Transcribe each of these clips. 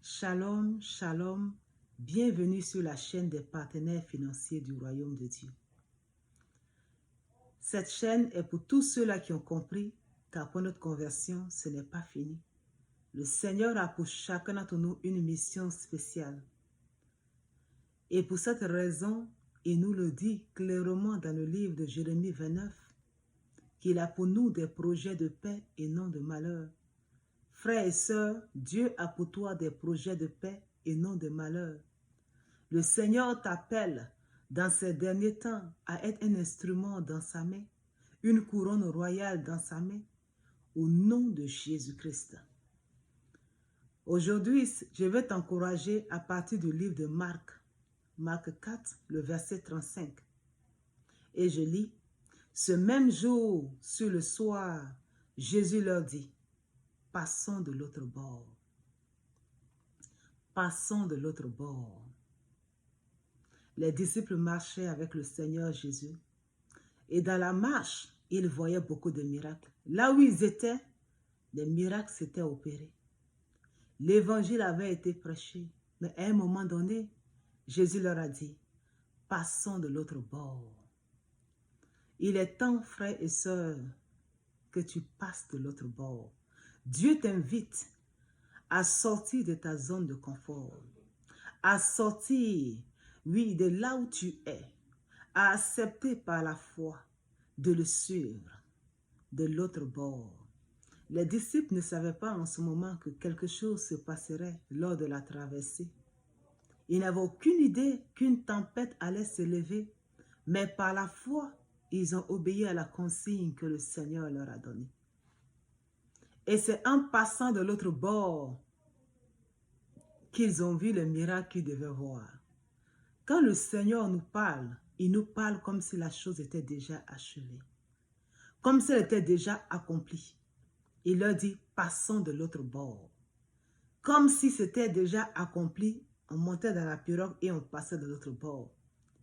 Shalom, shalom, bienvenue sur la chaîne des partenaires financiers du royaume de Dieu. Cette chaîne est pour tous ceux-là qui ont compris qu'après notre conversion, ce n'est pas fini. Le Seigneur a pour chacun d'entre nous une mission spéciale. Et pour cette raison, il nous le dit clairement dans le livre de Jérémie 29, qu'il a pour nous des projets de paix et non de malheur. Frères et sœurs, Dieu a pour toi des projets de paix et non de malheur. Le Seigneur t'appelle dans ces derniers temps à être un instrument dans sa main, une couronne royale dans sa main, au nom de Jésus-Christ. Aujourd'hui, je vais t'encourager à partir du livre de Marc, Marc 4, le verset 35. Et je lis, « Ce même jour, sur le soir, Jésus leur dit, « Passons de l'autre bord. Passons de l'autre bord. » Les disciples marchaient avec le Seigneur Jésus. Et dans la marche, ils voyaient beaucoup de miracles. Là où ils étaient, les miracles s'étaient opérés. L'évangile avait été prêché. Mais à un moment donné, Jésus leur a dit, « Passons de l'autre bord. » Il est temps, frères et sœurs, que tu passes de l'autre bord. Dieu t'invite à sortir de ta zone de confort, à sortir, oui, de là où tu es, à accepter par la foi de le suivre de l'autre bord. Les disciples ne savaient pas en ce moment que quelque chose se passerait lors de la traversée. Ils n'avaient aucune idée qu'une tempête allait se lever, mais par la foi, ils ont obéi à la consigne que le Seigneur leur a donnée. Et c'est en passant de l'autre bord qu'ils ont vu le miracle qu'ils devaient voir. Quand le Seigneur nous parle, il nous parle comme si la chose était déjà achevée, comme si elle était déjà accomplie. Il leur dit, passons de l'autre bord. Comme si c'était déjà accompli, on montait dans la pirogue et on passait de l'autre bord.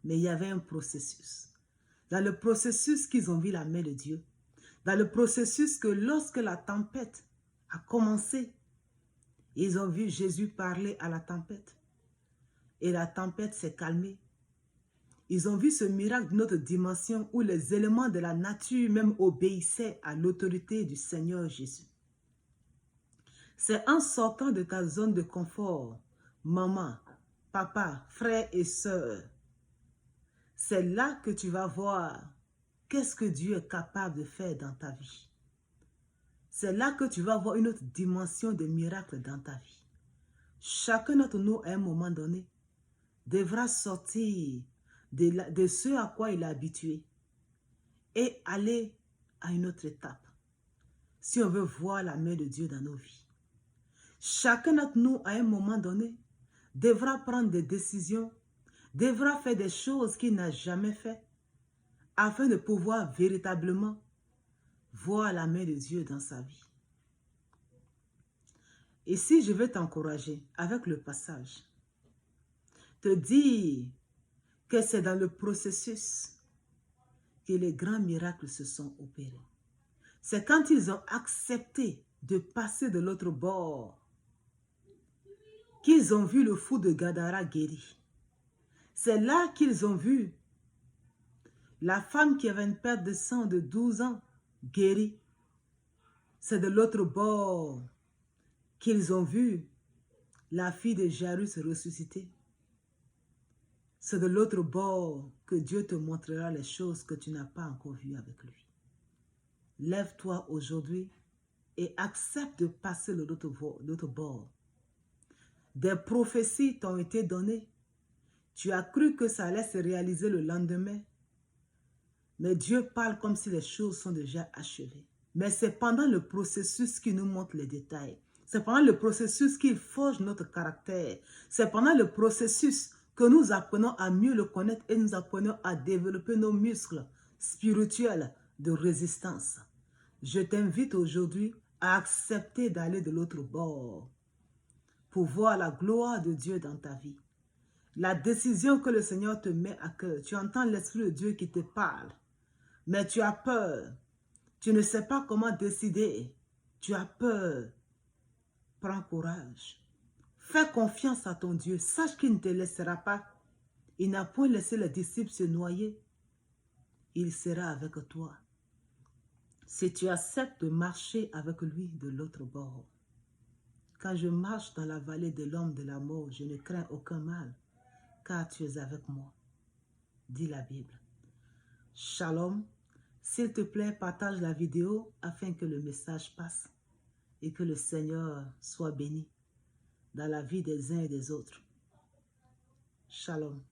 Mais il y avait un processus. Dans le processus qu'ils ont vu la main de Dieu, dans le processus que lorsque la tempête a commencé, ils ont vu Jésus parler à la tempête. Et la tempête s'est calmée. Ils ont vu ce miracle d'une autre dimension où les éléments de la nature même obéissaient à l'autorité du Seigneur Jésus. C'est en sortant de ta zone de confort, maman, papa, frère et sœur, c'est là que tu vas voir qu'est-ce que Dieu est capable de faire dans ta vie. C'est là que tu vas voir une autre dimension de miracle dans ta vie. Chacun d'entre nous, à un moment donné, devra sortir de ce à quoi il est habitué et aller à une autre étape si on veut voir la main de Dieu dans nos vies. Chacun d'entre nous, à un moment donné, devra prendre des décisions, devra faire des choses qu'il n'a jamais fait afin de pouvoir véritablement voir la main de Dieu dans sa vie. Et si je veux t'encourager avec le passage, te dire que c'est dans le processus que les grands miracles se sont opérés. C'est quand ils ont accepté de passer de l'autre bord qu'ils ont vu le fou de Gadara guéri. C'est là qu'ils ont vu la femme qui avait une perte de sang de 12 ans guérie. C'est de l'autre bord qu'ils ont vu la fille de Jairus ressusciter. C'est de l'autre bord que Dieu te montrera les choses que tu n'as pas encore vues avec lui. Lève-toi aujourd'hui et accepte de passer de l'autre bord. Des prophéties t'ont été données. Tu as cru que ça allait se réaliser le lendemain. Mais Dieu parle comme si les choses sont déjà achevées. Mais c'est pendant le processus qu'il nous montre les détails. C'est pendant le processus qu'il forge notre caractère. C'est pendant le processus que nous apprenons à mieux le connaître et nous apprenons à développer nos muscles spirituels de résistance. Je t'invite aujourd'hui à accepter d'aller de l'autre bord pour voir la gloire de Dieu dans ta vie. La décision que le Seigneur te met à cœur, tu entends l'Esprit de Dieu qui te parle, mais tu as peur. Tu ne sais pas comment décider. Tu as peur. Prends courage. Fais confiance à ton Dieu. Sache qu'il ne te laissera pas. Il n'a point laissé les disciples se noyer. Il sera avec toi. Si tu acceptes de marcher avec lui de l'autre bord. Quand je marche dans la vallée de l'homme de la mort, je ne crains aucun mal, car tu es avec moi, dit la Bible. Shalom. S'il te plaît, partage la vidéo afin que le message passe et que le Seigneur soit béni dans la vie des uns et des autres. Shalom.